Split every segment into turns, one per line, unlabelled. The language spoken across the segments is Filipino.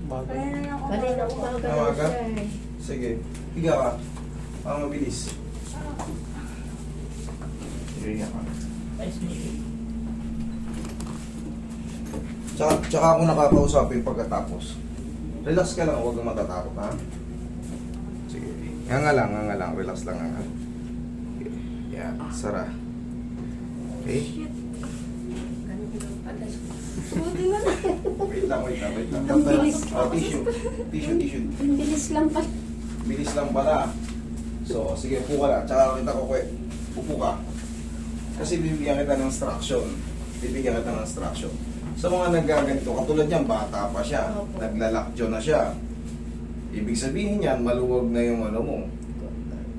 Bago.
Kaya na lang ako.
Kanina umaga na
Umaga?
siya eh.
Sige. Higa ka. Para mabilis. Sige, higa ka. Tsaka ako nakakausapin pagkatapos. Relax ka lang, huwag kang matatakot, ha? Sige. Nga lang. Relax lang, nga. Okay. Yan, sara. Okay?
Buti na lang.
Wait lang.
Ang bilis.
Oh, tissue.
Ang bilis lang pa.
Bilis lang pala. So, sige, upo ka lang. Tsaka kita ko, upo ka. Kasi bibigyan kita ng instruction. Sa mga nagaganito, katulad niyan, bata pa siya.
Opo.
Naglalakjo na siya. Ibig sabihin niyan, maluwag na yung ano mo.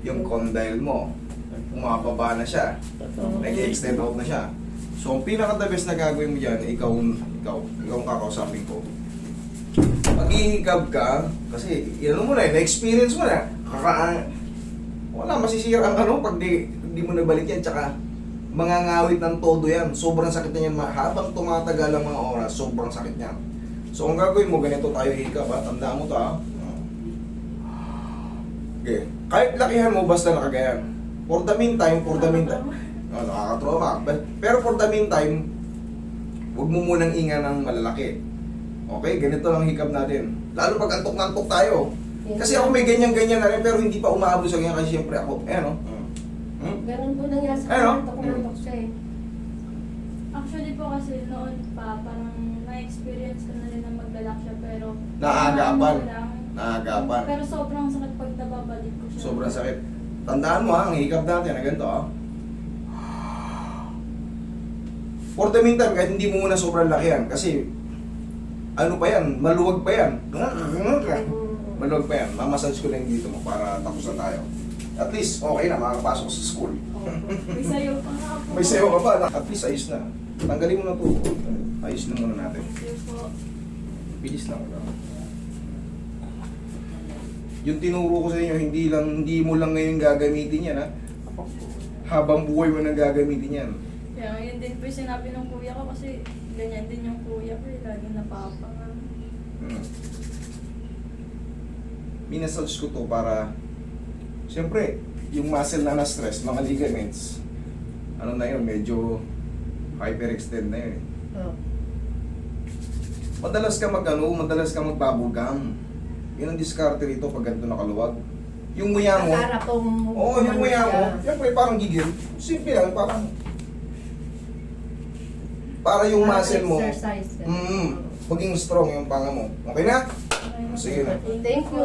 Yung condyle mo. Pumapaba na siya. Nag-extend out na siya. So, ang pinaka-the best na gagawin mo dyan, ikaw ang kakausapin ko. Mag-ihikab ka, kasi yun mo na, na-experience mo na. Wala masisira ang ano pag di mo nabalik yan, tsaka mangangawit ng todo yan. Sobrang sakit na yan. Habang tumatagal ang mga oras, sobrang sakit niyan. So, ang gagawin mo, ganito tayo hikab, ha? Tandaan mo to, ha? Okay. Kahit lakihan mo, basta nakagayan. For the meantime, nakakatrauma. Pero for the meantime, huwag mo munang inga ng malalaki. Okay? Ganito lang hikab natin. Lalo pag antok na antok tayo. Kasi ako may ganyan-ganyan na rin, pero hindi pa umaabot sa ganyan kasi siyempre ako, no?
Ganun po nangyari sa
Ano?
kanya. Tukumantok siya eh.
Actually po kasi noon pa, parang na-experience ko na rin na maglalak siya, pero...
Naagapan.
ano lang.
Naagapan.
Pero sobrang sakit pag nababalik ko siya.
Sobrang sakit. Tandaan mo, ha? Ang hikab natin na ganito, ha? For the meantime, kahit hindi mo muna sobrang laki yan, kasi ano pa yan, maluwag pa yan. Maluwag pa yan. Mamassage ko lang dito mo para tapos na tayo. At least, okay na, makakapasok sa school.
May sayo pa nga po.
May sayo ka pa. At least, ayos na. Tanggalin mo na ito. Ayos na muna natin.
Thank you po.
Bilis lang. Yung tinuro ko sa inyo, hindi mo lang ngayon gagamitin yan, ha? Habang buhay mo nang gagamitin yan.
Kaya yun din po yung sinabi ng kuya ko kasi ganyan din yung kuya ko eh. Laging napapangan.
Minasage ko to para, siyempre, yung muscle na na-stress, mga ligaments, ano na yun, medyo hyperextend na yun.
Oh.
Madalas ka magbubble gum. Yun ang diskarte rito pag ganito nakaluwag. Yung nguya mo,
Akara pong...
yung nguya mo, siyempre parang gigil. Simple lang, para yung muscle mo,
Exercise.
maging strong yung panga mo. Okay na? Sige na.
Thank you.